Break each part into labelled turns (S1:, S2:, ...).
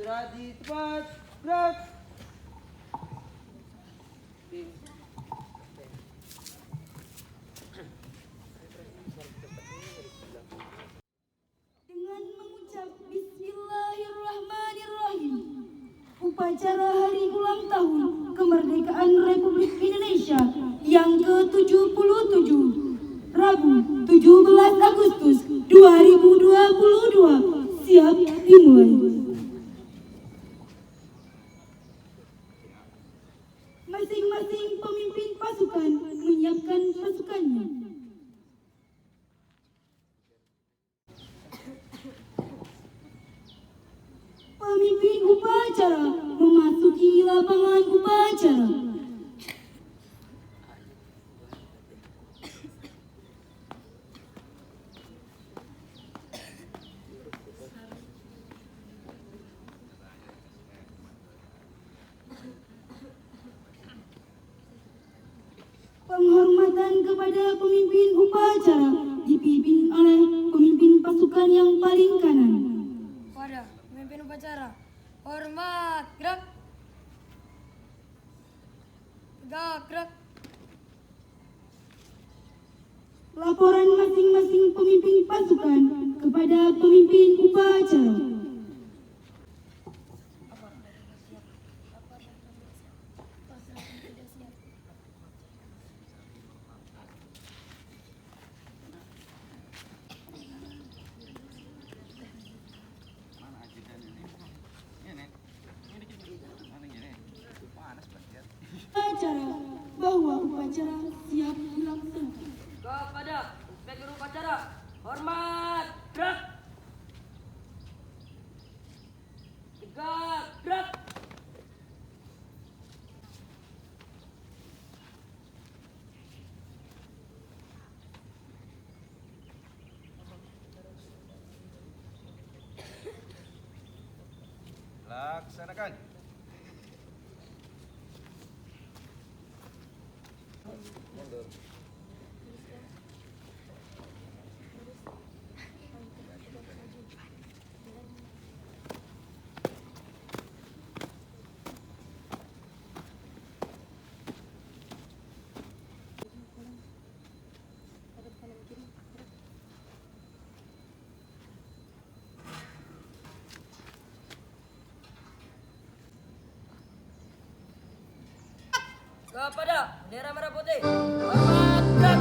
S1: Istirahat di tempat. Gerak.
S2: Dengan mengucap Bismillahirrahmanirrahim, upacara hari ulang tahun kemerdekaan Republik Indonesia yang ke-77, Rabu 17 Agustus 2022, siap dimulai. Masing-masing pemimpin pasukan menyiapkan pasukannya. Pemimpin upacara memasuki lapangan upacara. Penghormatan kepada pemimpin upacara dipimpin oleh pemimpin pasukan yang paling kanan.
S3: Pada pemimpin upacara, hormat, gerak. Tegak, gerak.
S2: Laporan masing-masing pemimpin pasukan kepada pemimpin upacara. Upacara bahwa upacara siap dilaksanakan.
S4: Kepada inspektur upacara, hormat, gerak. Tegak, gerak.
S1: Laksanakan.
S4: Kepada bendera merah putih, hormat, gerak.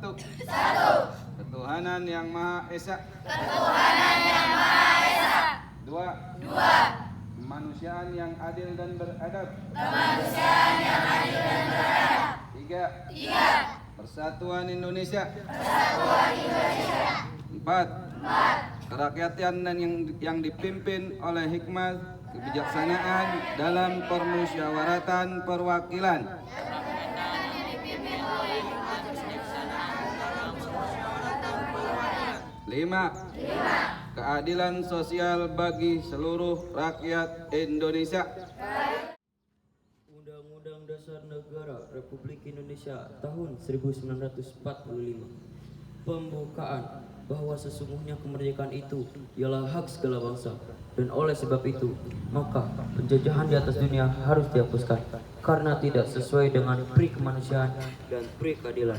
S1: Satu. Ketuhanan yang Maha Esa. Dua. Kemanusiaan yang adil dan beradab. Tiga. Persatuan Indonesia. Empat. Kerakyatan dan yang dipimpin oleh hikmah kebijaksanaan dalam permusyawaratan perwakilan. Lima. Keadilan sosial bagi seluruh rakyat Indonesia.
S5: Undang-Undang Dasar Negara Republik Indonesia tahun 1945. Pembukaan bahwa sesungguhnya kemerdekaan itu ialah hak segala bangsa, dan oleh sebab itu maka penjajahan di atas dunia harus dihapuskan karena tidak sesuai dengan pri kemanusiaan dan pri keadilan.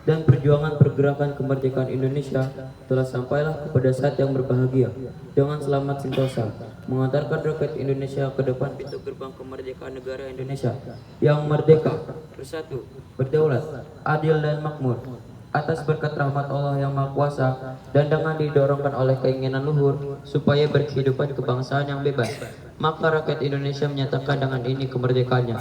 S5: Dan perjuangan pergerakan kemerdekaan Indonesia telah sampailah kepada saat yang berbahagia dengan selamat sentosa mengantarkan rakyat Indonesia ke depan pintu gerbang kemerdekaan negara Indonesia yang merdeka, bersatu, berdaulat, adil dan makmur atas berkat rahmat Allah yang Maha Kuasa, dan dengan didorongkan oleh keinginan luhur supaya berkehidupan kebangsaan yang bebas, maka rakyat Indonesia menyatakan dengan ini kemerdekaannya.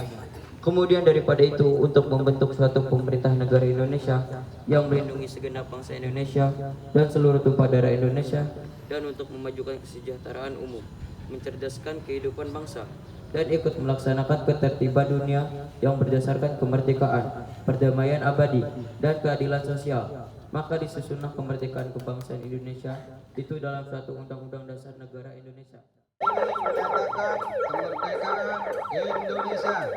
S5: Kemudian daripada itu, untuk membentuk suatu pemerintah negara Indonesia yang melindungi segenap bangsa Indonesia dan seluruh tumpah darah Indonesia, dan untuk memajukan kesejahteraan umum, mencerdaskan kehidupan bangsa, dan ikut melaksanakan ketertiban dunia yang berdasarkan kemerdekaan, perdamaian abadi, dan keadilan sosial. Maka disusunlah kemerdekaan kebangsaan Indonesia itu dalam suatu undang-undang dasar negara Indonesia.
S1: Menyatakan kemerdekaan Indonesia.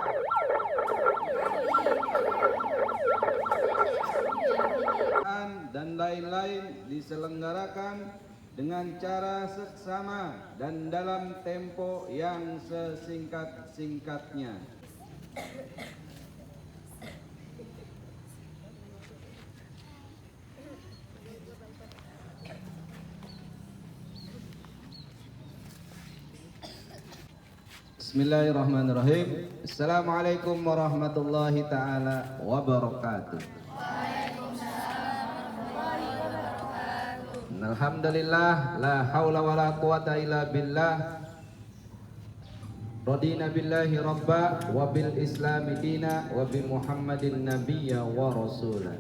S1: Dan lain-lain diselenggarakan dengan cara seksama dan dalam tempo yang sesingkat-singkatnya. Bismillahirrahmanirrahim. Assalamualaikum warahmatullahi ta'ala wabarakatuh. Alhamdulillah, la haula wa la quwata illa billah. Radina billahi rabba wa bil islami dina wa bi Muhammadin nabiyya wa rasulah.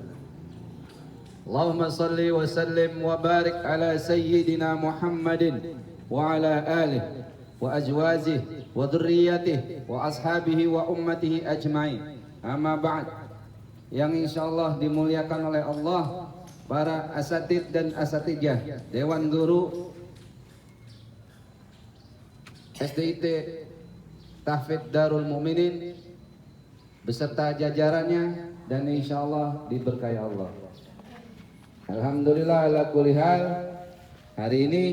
S1: Allahumma salli wa sallim wa barik ala sayyidina Muhammadin wa ala alihi wa azwajihi wa dhurriyyatihi wa ashabihi wa ummatihi ajma'in. Amma ba'd. Yang insyaallah dimuliakan oleh Allah, para asatid dan asatijah, Dewan Guru SDIT Tahfidz Darul Mukminin beserta jajarannya, dan insyaallah diberkahi Allah. Alhamdulillah ala kulli hal, hari ini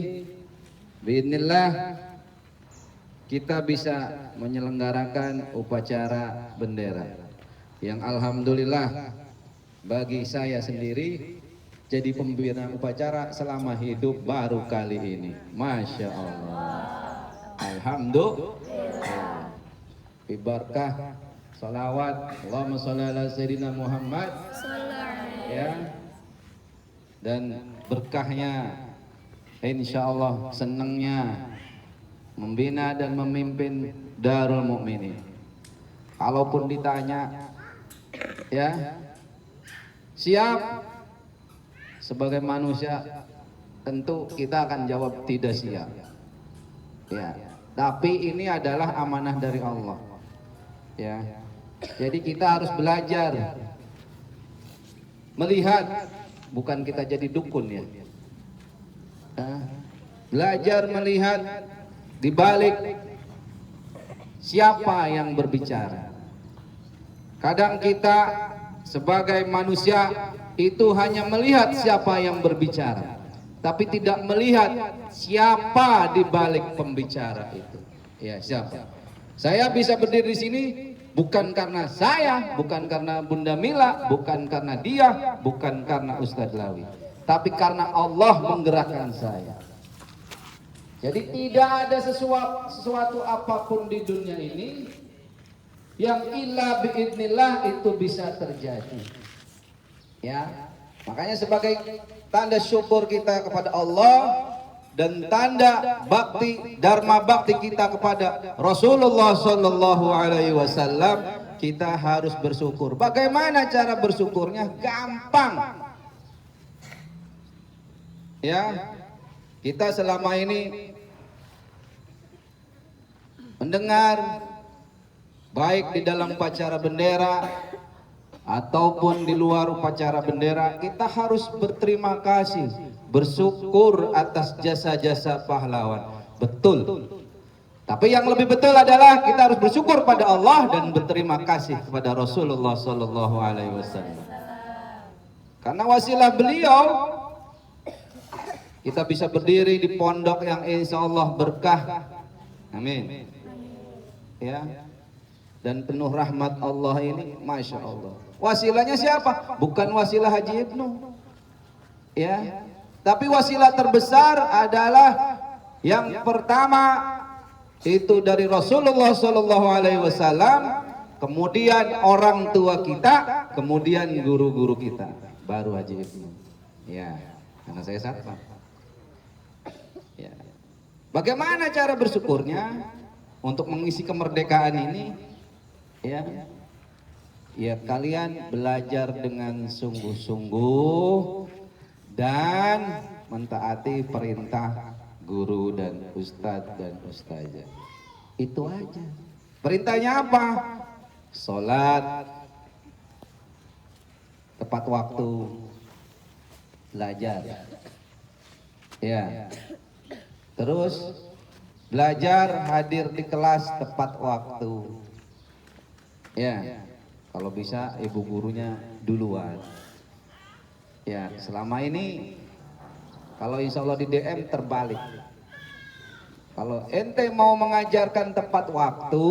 S1: biidznillah kita bisa menyelenggarakan upacara bendera yang alhamdulillah bagi saya sendiri jadi pembina upacara selama hidup baru kali ini. Masya Allah. Alhamdulillah. Bibarkah salawat Allahumma sholli ala sayyidina Muhammad, ya, dan berkahnya insya Allah, senangnya membina dan memimpin Darul Mukminin. Kalaupun ditanya, ya, siap sebagai manusia, tentu kita akan jawab tidak siap. Ya, tapi ini adalah amanah dari Allah. Ya, jadi kita harus belajar melihat, bukan kita jadi dukun ya. Belajar melihat di balik siapa yang berbicara. Kadang kita sebagai manusia itu hanya melihat siapa yang berbicara, tapi tidak melihat siapa di balik pembicara itu. Ya, siapa? Saya bisa berdiri di sini bukan karena saya, bukan karena Bunda Mila, bukan karena dia, bukan karena Ustadz Lawi, tapi karena Allah menggerakkan saya. Jadi tidak ada sesuatu apapun di dunia ini yang illa biidznillah itu bisa terjadi. Ya, Makanya sebagai tanda syukur kita kepada Allah dan tanda bakti dharma bakti kita kepada Rasulullah sallallahu alaihi wasallam, kita harus bersyukur. Bagaimana cara bersyukurnya? Gampang. Ya. Kita selama ini mendengar baik di dalam upacara bendera ataupun di luar upacara bendera, kita harus berterima kasih, bersyukur atas jasa-jasa pahlawan. Betul. Tapi yang lebih betul adalah kita harus bersyukur pada Allah dan berterima kasih kepada Rasulullah sallallahu alaihi wasallam. Karena wasilah beliau kita bisa berdiri di pondok yang insya Allah berkah. Amin. Ya. Dan penuh rahmat Allah ini, Masya Allah. Wasilahnya siapa? Bukan wasilah Haji Ibnu. Ya. Tapi wasilah terbesar adalah yang pertama itu dari Rasulullah sallallahu alaihi wasallam, kemudian orang tua kita, kemudian guru-guru kita, baru Haji Ibnu. Ya, karena saya satpam. Ya. Bagaimana cara bersyukurnya untuk mengisi kemerdekaan ini? Ya, ya kalian belajar dengan sungguh-sungguh dan mentaati perintah guru dan ustadz dan ustazah. Itu aja. Perintahnya apa? Sholat tepat waktu, belajar. Ya. Terus belajar hadir di kelas tepat waktu. Ya. Kalau bisa ibu gurunya duluan. Ya, selama ini kalau insya Allah di DM terbalik. Kalau ente mau mengajarkan tepat waktu,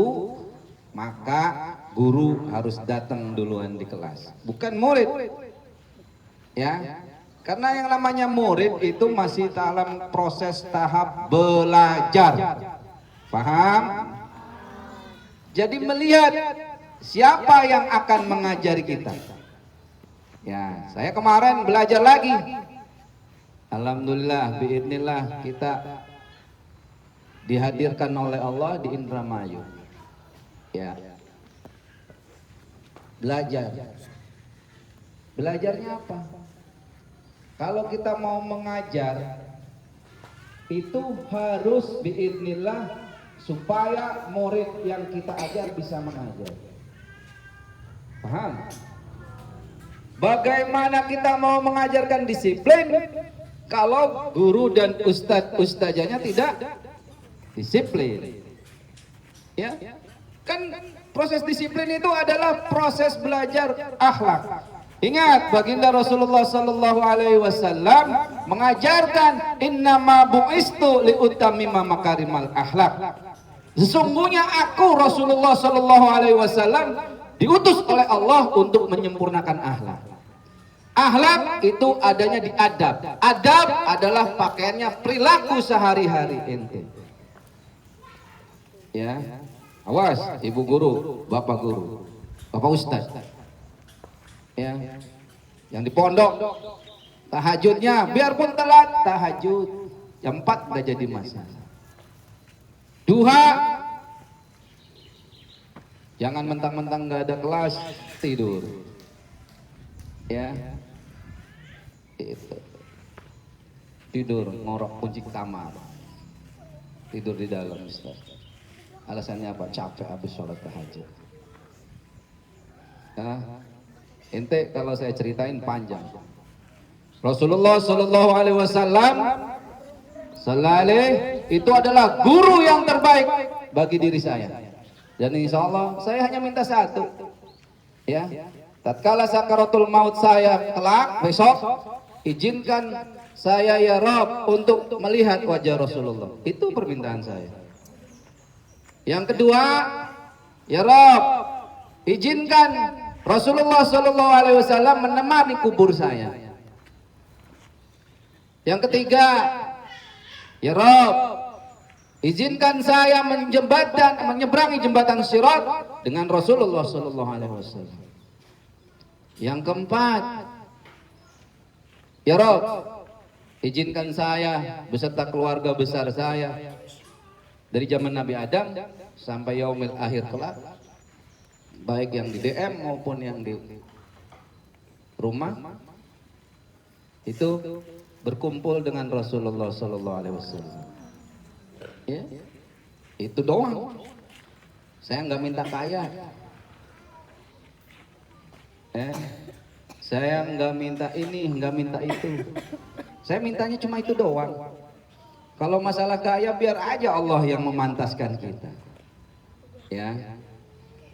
S1: maka guru harus datang duluan di kelas, bukan murid. Ya, karena yang namanya murid itu masih dalam proses tahap belajar. Paham? Jadi melihat siapa yang akan mengajari kita. Ya, saya kemarin belajar lagi. Alhamdulillah, biidznillah kita dihadirkan oleh Allah di Indramayu. Ya. Belajar. Belajarnya apa? Kalau kita mau mengajar itu harus biidznillah supaya murid yang kita ajar bisa mengajar. Paham? Bagaimana kita mau mengajarkan disiplin kalau guru dan ustazahnya tidak disiplin? Ya, kan proses disiplin itu adalah proses belajar akhlak. Ingat, baginda Rasulullah sallallahu alaihi wasallam mengajarkan innama bu'istu liutammima makarimal akhlak. Sesungguhnya aku Rasulullah sallallahu alaihi wasallam diutus oleh Allah untuk menyempurnakan akhlak. Akhlak itu adanya di adab. Adab adalah pakaiannya perilaku sehari-hari ente. Ya, awas ibu guru, bapak guru, bapak ustaz. Ya, yang di pondok tahajudnya biarpun telat tahajud jam 4 udah jadi masalah. Duha jangan mentang-mentang nggak ada kelas tidur. Ya. Itu. Tidur ngorok kunci kamar. Tidur di dalam, Ustaz. Alasannya apa? Capek habis sholat tahajud. Nah, ente kalau saya ceritain panjang. Rasulullah sallallahu alaihi wasallam itu adalah guru yang terbaik bagi diri saya. Dan insya Allah saya hanya minta satu. Ya. Tatkala sakaratul maut saya kelak besok, izinkan saya ya Rabb untuk melihat wajah Rasulullah. Itu permintaan saya. Yang kedua, ya Rabb, izinkan Rasulullah sallallahu alaihi wasallam menemani kubur saya. Yang ketiga, ya Rabb, izinkan saya menyeberangi jembatan Sirat dengan Rasulullah sallallahu alaihi wasallam. Yang keempat, Ya Rob, izinkan saya beserta keluarga besar saya dari zaman Nabi Adam sampai yaumil akhir kelak, baik yang di DM maupun yang di rumah, itu berkumpul dengan Rasulullah Sallallahu Alaihi Wasallam. Ya, itu doang. Saya nggak minta kaya. Saya nggak minta ini, nggak minta itu. Saya mintanya cuma itu doang. Kalau masalah kaya biar aja Allah yang memantaskan kita. Ya,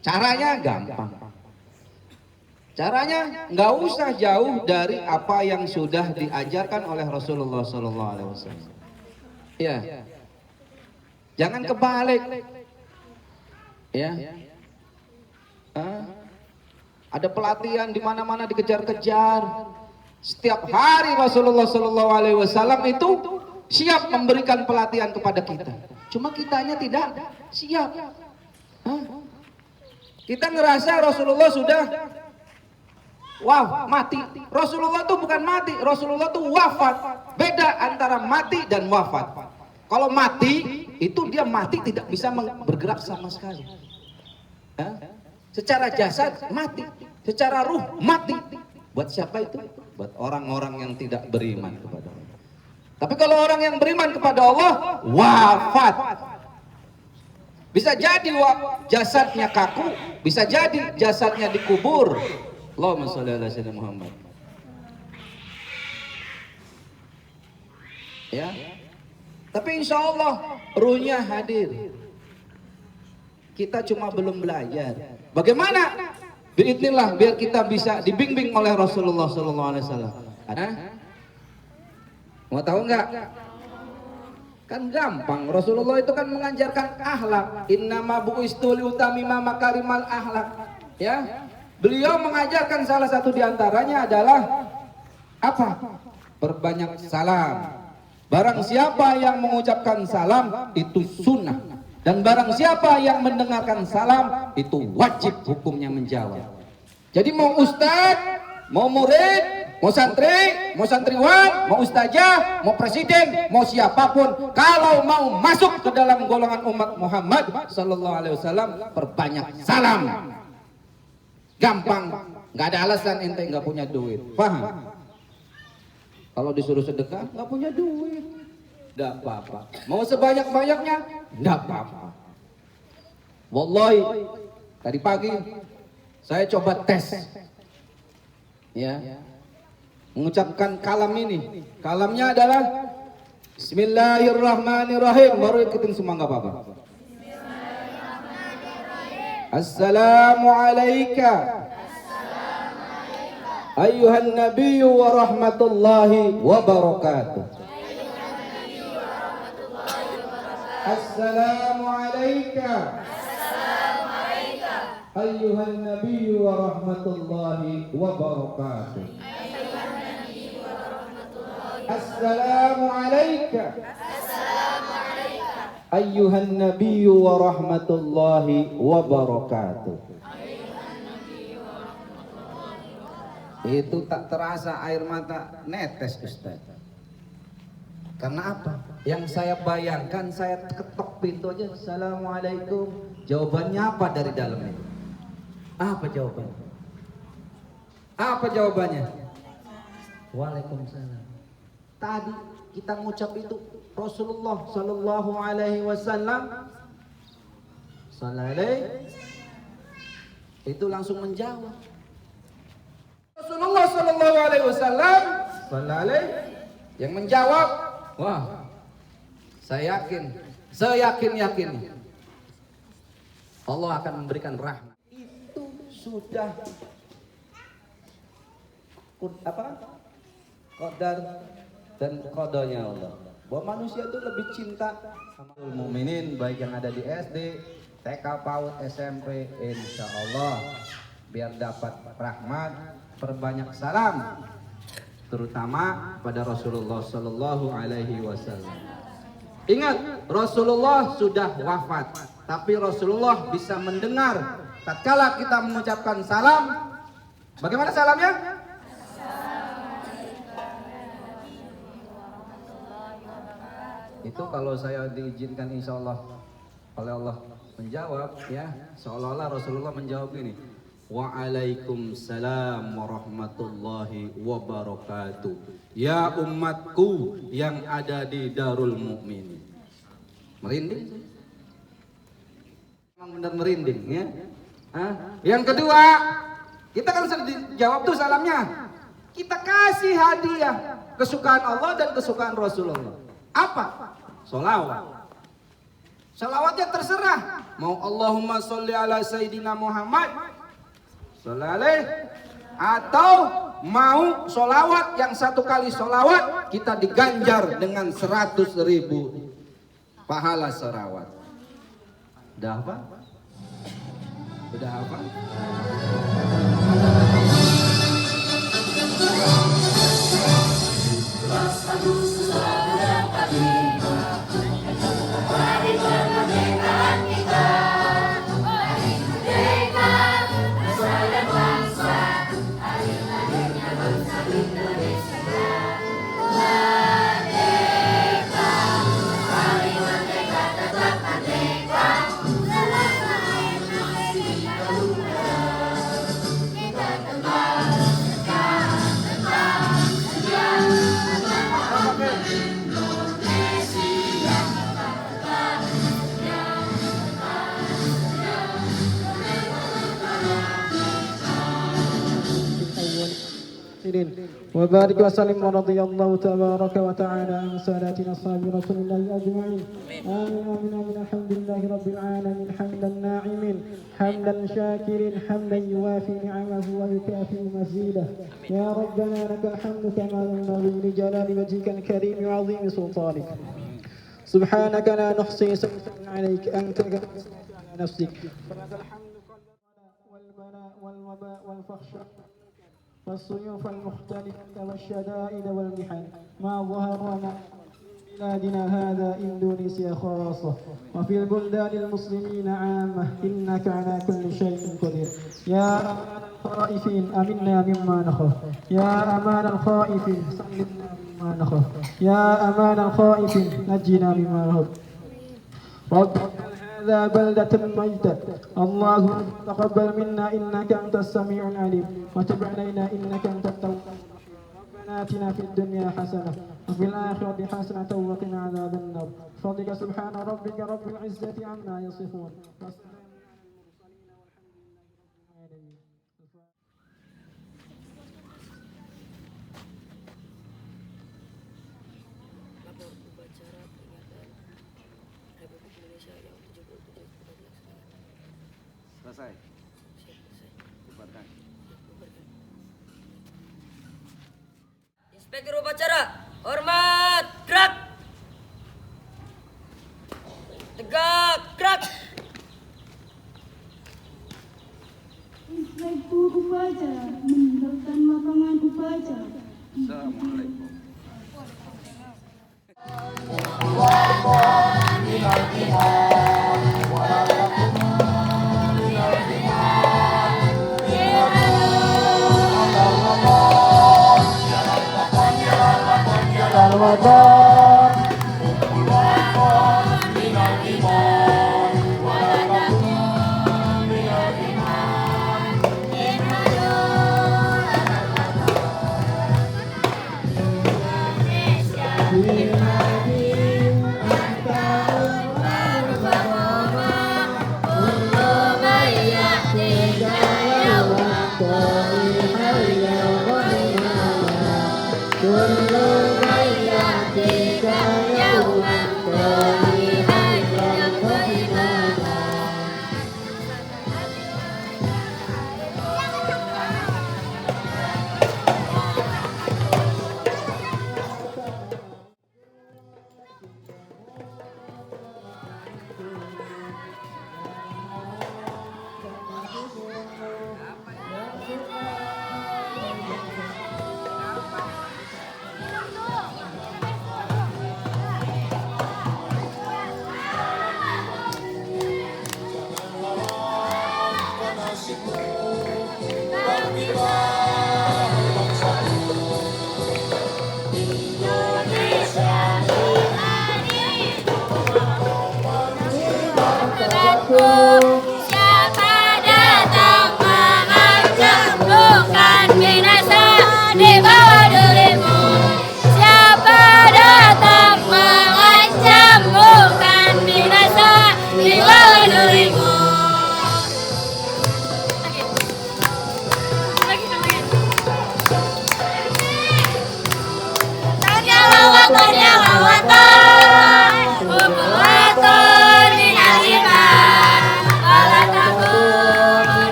S1: caranya gampang. Caranya nggak usah jauh dari apa yang sudah diajarkan oleh Rasulullah Sallallahu Alaihi Wasallam. Ya, jangan kebalik. Ya, ada pelatihan di mana-mana dikejar-kejar. Setiap hari Rasulullah Sallallahu Alaihi Wasallam itu siap memberikan pelatihan kepada kita. Cuma kitanya tidak siap. Kita ngerasa Rasulullah sudah mati. Rasulullah itu bukan mati, Rasulullah itu wafat. Beda antara mati dan wafat. Kalau mati itu dia mati tidak bisa bergerak sama sekali. Secara jasad mati, secara ruh mati. Buat siapa itu? Buat orang-orang yang tidak beriman kepada Allah. Tapi kalau orang yang beriman kepada Allah wafat. Bisa jadi jasadnya kaku, bisa jadi jasadnya dikubur. Allahumma sholli ala sayyidina Muhammad. Ya. Tapi insya Allah ruhnya hadir. Kita cuma belum belajar. Bagaimana? Biidznillah biar kita bisa dibimbing oleh Rasulullah Sallallahu Alaihi Wasallam. Mau tahu nggak? Kan gampang. Rasulullah itu kan mengajarkan akhlak. Innama bu'istu liutamima makarimal akhlak. Ya. Beliau mengajarkan salah satu diantaranya adalah apa? Berbanyak salam. Barang siapa yang mengucapkan salam itu sunnah. Dan barang siapa yang mendengarkan salam itu wajib hukumnya menjawab. Jadi mau ustadz, mau murid, mau santri, mau santriwan, mau ustazah, mau presiden, mau siapapun, kalau mau masuk ke dalam golongan umat Muhammad Sallallahu Alaihi Wasallam, perbanyak salam. Gampang, nggak ada alasan ente nggak punya duit. Paham? Kalau disuruh sedekah nggak punya duit, nggak apa-apa. Mau sebanyak-banyaknya, nggak apa-apa. Wallahi, tadi pagi saya coba tes, ya, mengucapkan kalam ini. Kalamnya adalah Bismillahirrahmanirrahim. Baru ikutin semua nggak apa-apa. Assalamualaikum ayyuhan nabiyyu wa rahmatullahi wa barakatuh. Assalamualaikum ayyuhan nabiyyu wa rahmatullahi wa barakatuh. Assalamualaikum ayyuhan nabiyyu wa rahmatullahi wa barakatuh. Itu tak terasa air mata netes, Ustaz. Karena apa? Yang saya bayangkan, saya ketok pintu aja, Assalamualaikum. Jawabannya apa dari dalam itu? Apa jawabannya? Apa jawabannya? Waalaikumsalam. Tadi kita ngucap itu Rasulullah Sallallahu Alaihi Wasallam itu langsung menjawab. Rasulullah Sallallahu Alaihi Wasallam yang menjawab, wah, saya yakin Allah akan memberikan rahmat. Itu sudah qadar dan qadanya Allah. Bahwa manusia itu lebih cinta sama mukminin, baik yang ada di SD, TK, PAUD, SMP, insya Allah biar dapat rahmat, perbanyak salam, terutama pada Rasulullah Sallallahu Alaihi Wasallam. Ingat, Rasulullah sudah wafat, tapi Rasulullah bisa mendengar tatkala kita mengucapkan salam. Bagaimana salamnya? Itu kalau saya diizinkan insya Allah oleh Allah menjawab ya, seolah-olah Rasulullah menjawab ini. Waalaikumsalam warahmatullahi wabarakatuh. Ya umatku yang ada di Darul Mukminin. Merinding? Memang benar merinding ya. Yang kedua, kita kan sudah dijawab tuh salamnya. Kita kasih hadiah kesukaan Allah dan kesukaan Rasulullah. Apa? Sholawat. Sholawatnya terserah. Mau Allahumma sholli ala Sayyidina Muhammad Sallallahu, atau mau sholawat yang satu kali sholawat kita diganjar dengan 100.000 pahala sholawat. Udah apa? Udah apa?
S6: وبارك وسلم ورضي الله تبارك وتعالى عن ساداتنا أصحاب رسول الله أجمعين. آمين آمين آمين. الحمد لله رب العالمين حمدا ناعمين حمدا شاكرين حمدا يوافي نعمه ويكافئ مزيده. يا ربنا لك الحمد كما ينبغي لجلال وجهك الكريم وعظيم سلطانك. سبحانك لا نحصي ثناء عليك أنت كما أثنيت على نفسك. فلك الحمد والبلاء والوباء والفحش والسيوف المختلفة والشدائد والمحن ما ظهر وما بلادنا هذا إندونيسيا خاصة وفي البلدان المسلمين عامة إنك على كل شيء قدير. يا أمان الخائفين أمنا مما نخاف. يا أمان الخائفين سلمنا مما نخاف. يا أمان الخائفين نجنا مما نخاف. رب هذا بلدة ميتة. اللهم تقبل منا إنك أنت السميع العليم وتب علينا إنك أنت التواب الرحيم. ربنا آتنا في الدنيا حسنة وفي الآخرة حسنة وقنا عذاب النار. بفضلك سبحان ربك رب العزة عما يصفون وسلام على المرسلين والحمد لله رب العالمين.
S4: Lapor upacara peringatan Republik Indonesia yang 77
S1: Selesai. Bubarkan.
S4: Inspektur upacara, hormat, gerak. Tegak, gerak.
S2: Inspektur upacara meninggalkan lapangan upacara.
S1: Assalamualaikum.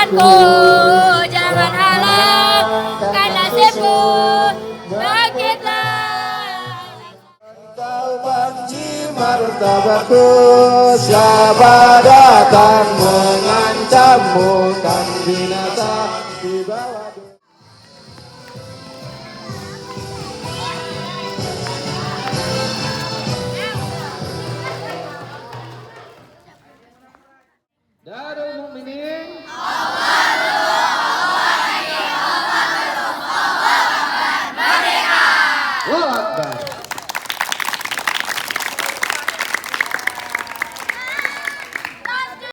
S3: jalanku, jangan halangkan nasibku, bangkitlah.
S7: Kau benci martabatku, siapa datang mengancammu, kan binasa di bawah.
S1: Darul Mukminin